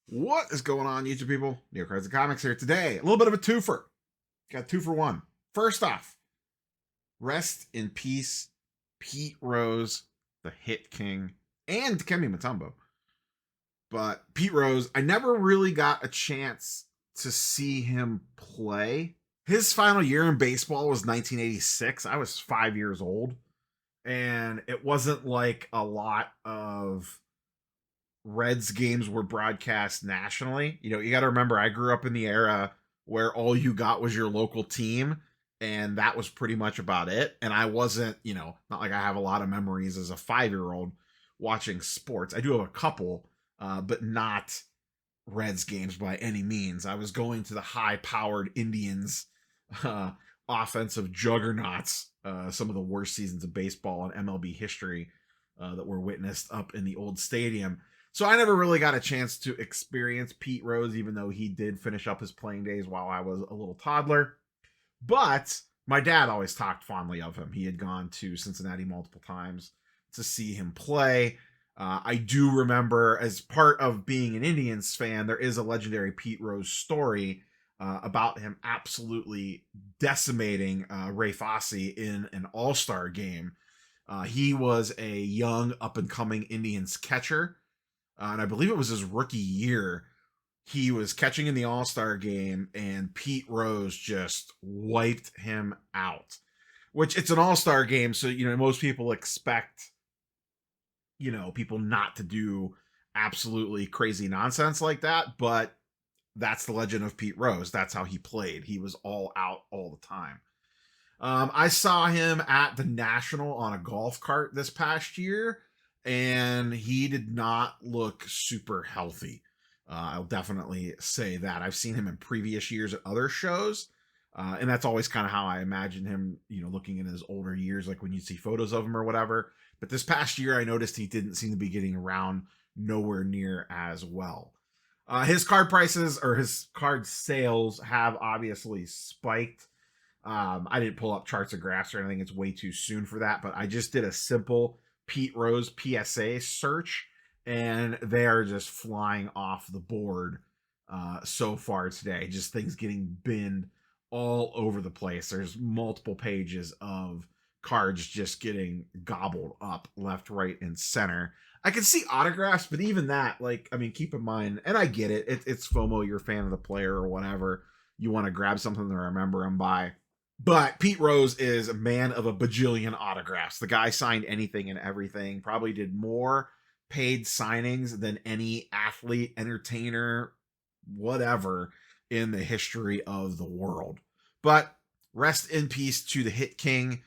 What is going on, YouTube people? Neo Cards and Comics here today. A little bit of a twofer. Got 2 for 1. First off, rest in peace, Pete Rose, the Hit King, and Dikembe Mutombo. But Pete Rose, I never really got a chance to see him play. His final year in baseball was 1986. I was 5 years old, and it wasn't like a lot of Reds games were broadcast nationally. You know, you got to remember, I grew up in the era where all you got was your local team, and that was pretty much about it. And I wasn't, not like I have a lot of memories as a 5-year-old watching sports. I do have a couple, but not Reds games by any means. I was going to the high-powered Indians offensive juggernauts, some of the worst seasons of baseball in MLB history that were witnessed up in the old stadium. So I never really got a chance to experience Pete Rose, even though he did finish up his playing days while I was a little toddler. But my dad always talked fondly of him. He had gone to Cincinnati multiple times to see him play. I do remember, as part of being an Indians fan, there is a legendary Pete Rose story about him absolutely decimating Ray Fosse in an all-star game. He was a young, up-and-coming Indians catcher. And I believe it was his rookie year. He was catching in the All-Star game, and Pete Rose just wiped him out. Which, it's an All-Star game, so, most people expect, people not to do absolutely crazy nonsense like that, but that's the legend of Pete Rose. That's how he played. He was all out all the time. I saw him at the National on a golf cart this past year, and he did not look super healthy. I'll definitely say that. I've seen him in previous years at other shows, and that's always kind of how I imagine him, looking in his older years, like when you see photos of him or whatever. But this past year, I noticed he didn't seem to be getting around nowhere near as well. His card prices, or his card sales, have obviously spiked. I didn't pull up charts or graphs or anything. It's way too soon for that, but I just did a simple Pete Rose PSA search, and they are just flying off the board so far today. Just things getting binned all over the place. There's multiple pages of cards just getting gobbled up left, right, and center. I can see autographs, but even that, keep in mind, and I get it, it's FOMO, you're a fan of the player or whatever. You want to grab something to remember him by. But Pete Rose is a man of a bajillion autographs. The guy signed anything and everything, probably did more paid signings than any athlete, entertainer, whatever in the history of the world. But rest in peace to the Hit King.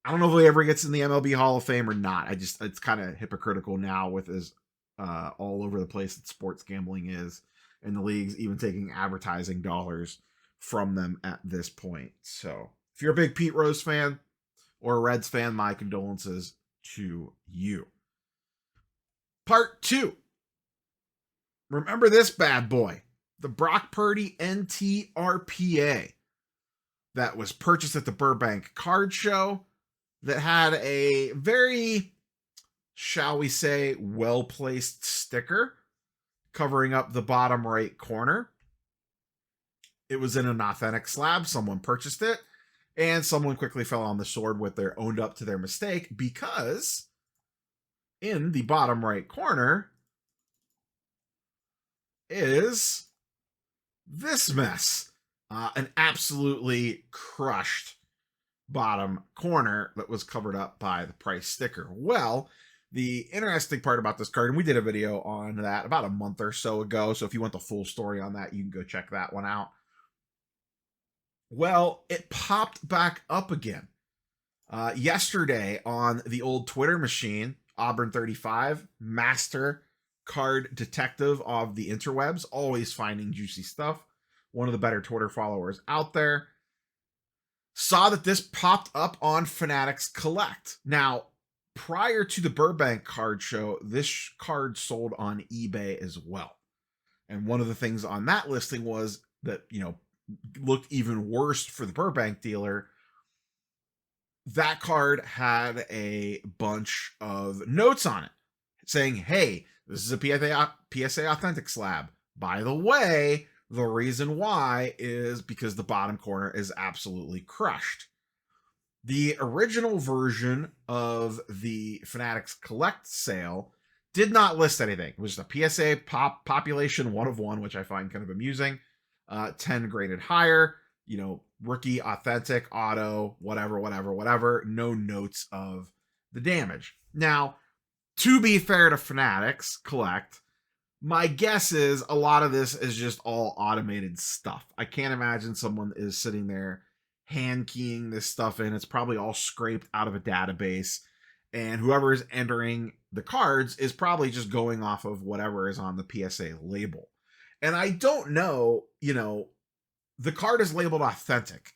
I don't know if he ever gets in the MLB Hall of Fame or not. It's kind of hypocritical now with his all over the place that sports gambling is, and the leagues even taking advertising dollars from them at this point. So if you're a big Pete Rose fan or a Reds fan, my condolences to you. Part 2. Remember this bad boy, the Brock Purdy RPA that was purchased at the Burbank Card Show, that had a very, shall we say, well-placed sticker covering up the bottom right corner. It was in an authentic slab. Someone purchased it, and someone quickly fell on the sword with their owned up to their mistake, because in the bottom right corner is this mess. An absolutely crushed bottom corner that was covered up by the price sticker. Well, the interesting part about this card, and we did a video on that about a month or so ago, so if you want the full story on that, you can go check that one out. Well, it popped back up again. Yesterday on the old Twitter machine, Auburn35, master card detective of the interwebs, always finding juicy stuff, one of the better Twitter followers out there, saw that this popped up on Fanatics Collect. Now, prior to the Burbank Card Show, this card sold on eBay as well. And one of the things on that listing was that, looked even worse for the Burbank dealer. That card had a bunch of notes on it saying, hey, This is a PSA Authentic slab. By the way, the reason why is because the bottom corner is absolutely crushed. The original version of the Fanatics Collect sale did not list anything. It was a PSA population 1 of 1, which I find kind of amusing. 10 graded higher, rookie, authentic, auto, whatever. No notes of the damage. Now, to be fair to Fanatics Collect, my guess is a lot of this is just all automated stuff. I can't imagine someone is sitting there hand keying this stuff in. It's probably all scraped out of a database, and whoever is entering the cards is probably just going off of whatever is on the PSA label. And I don't know, the card is labeled authentic.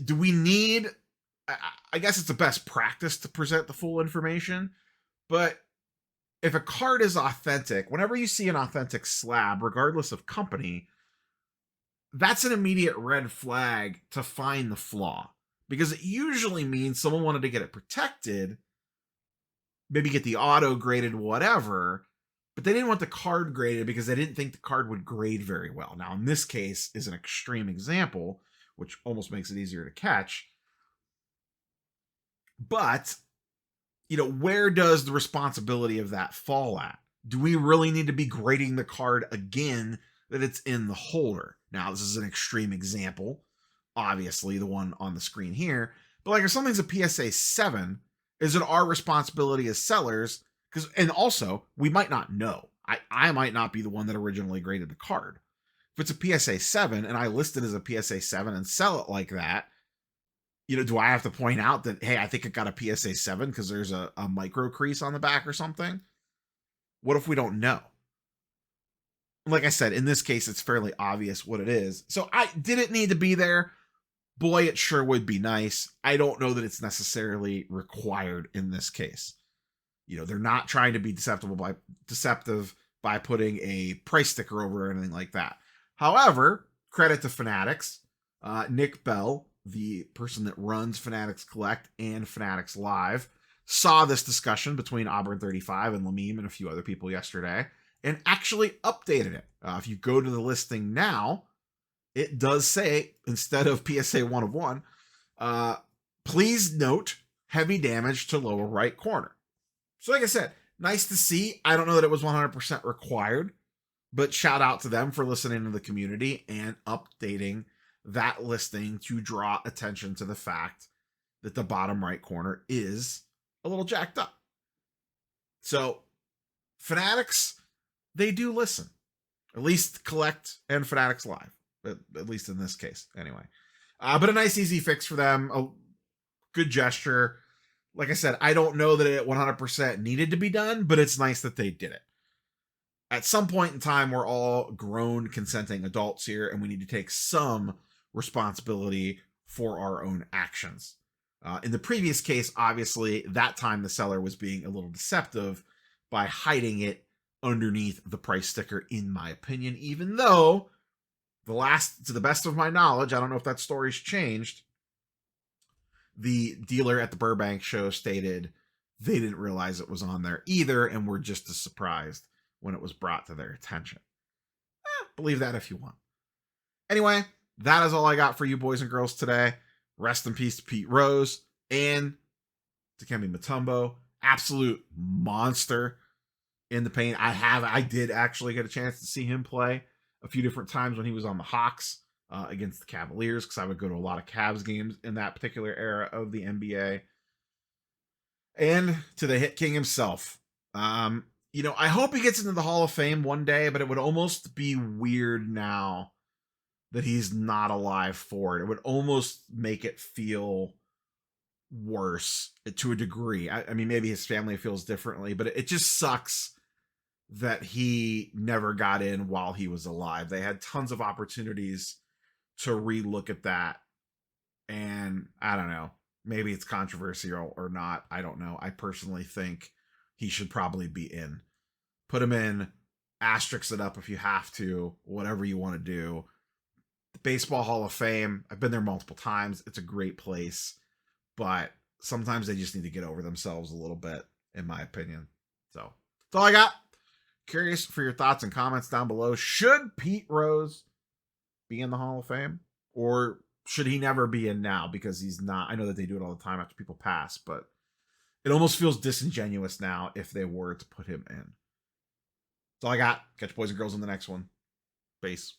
Do we need, I guess it's the best practice to present the full information, but if a card is authentic, whenever you see an authentic slab, regardless of company, that's an immediate red flag to find the flaw, because it usually means someone wanted to get it protected, maybe get the auto graded, whatever, but they didn't want the card graded because they didn't think the card would grade very well. Now, in this case is an extreme example, which almost makes it easier to catch. But, where does the responsibility of that fall at? Do we really need to be grading the card again that it's in the holder? Now, this is an extreme example, obviously, the one on the screen here. But like if something's a PSA 7, is it our responsibility as sellers? And also, we might not know. I might not be the one that originally graded the card. If it's a PSA 7 and I list it as a PSA 7 and sell it like that, do I have to point out that, hey, I think it got a PSA 7 because there's a micro crease on the back or something? What if we don't know? Like I said, in this case, it's fairly obvious what it is. So I didn't need to be there. Boy, it sure would be nice. I don't know that it's necessarily required in this case. They're not trying to be deceptive by putting a price sticker over or anything like that. However, credit to Fanatics. Nick Bell, the person that runs Fanatics Collect and Fanatics Live, saw this discussion between Auburn 35 and Lamim and a few other people yesterday and actually updated it. If you go to the listing now, it does say, instead of PSA 1 of 1, please note heavy damage to lower right corner. So like I said, nice to see. I don't know that it was 100% required, but shout out to them for listening to the community and updating that listing to draw attention to the fact that the bottom right corner is a little jacked up. So Fanatics, they do listen. At least Collect and Fanatics Live. At least in this case, anyway. But a nice, easy fix for them. A good gesture. Like I said, I don't know that it 100% needed to be done, but it's nice that they did it. At some point in time, we're all grown, consenting adults here, and we need to take some responsibility for our own actions. In the previous case, obviously, that time the seller was being a little deceptive by hiding it underneath the price sticker, in my opinion, even though to the best of my knowledge, I don't know if that story's changed, the dealer at the Burbank show stated they didn't realize it was on there either and were just as surprised when it was brought to their attention. Believe that if you want. Anyway, that is all I got for you boys and girls today. Rest in peace to Pete Rose and Dikembe Mutombo. Absolute monster in the paint. I did actually get a chance to see him play a few different times when he was on the Hawks against the Cavaliers, because I would go to a lot of Cavs games in that particular era of the NBA. And to the Hit King himself. I hope he gets into the Hall of Fame one day, but it would almost be weird now that he's not alive for it. It would almost make it feel worse to a degree. I mean, maybe his family feels differently, but it just sucks that he never got in while he was alive. They had tons of opportunities to relook at that. And I don't know, maybe it's controversial or not. I don't know. I personally think he should probably be in. Put him in, asterisk it up if you have to, whatever you want to do. The Baseball Hall of Fame, I've been there multiple times. It's a great place, but sometimes they just need to get over themselves a little bit, in my opinion. So that's all I got. Curious for your thoughts and comments down below. Should Pete Rose be in the Hall of Fame? Or should he never be in now because he's not? I know that they do it all the time after people pass, but it almost feels disingenuous now if they were to put him in. That's all I got. Catch you boys and girls in the next one. Peace.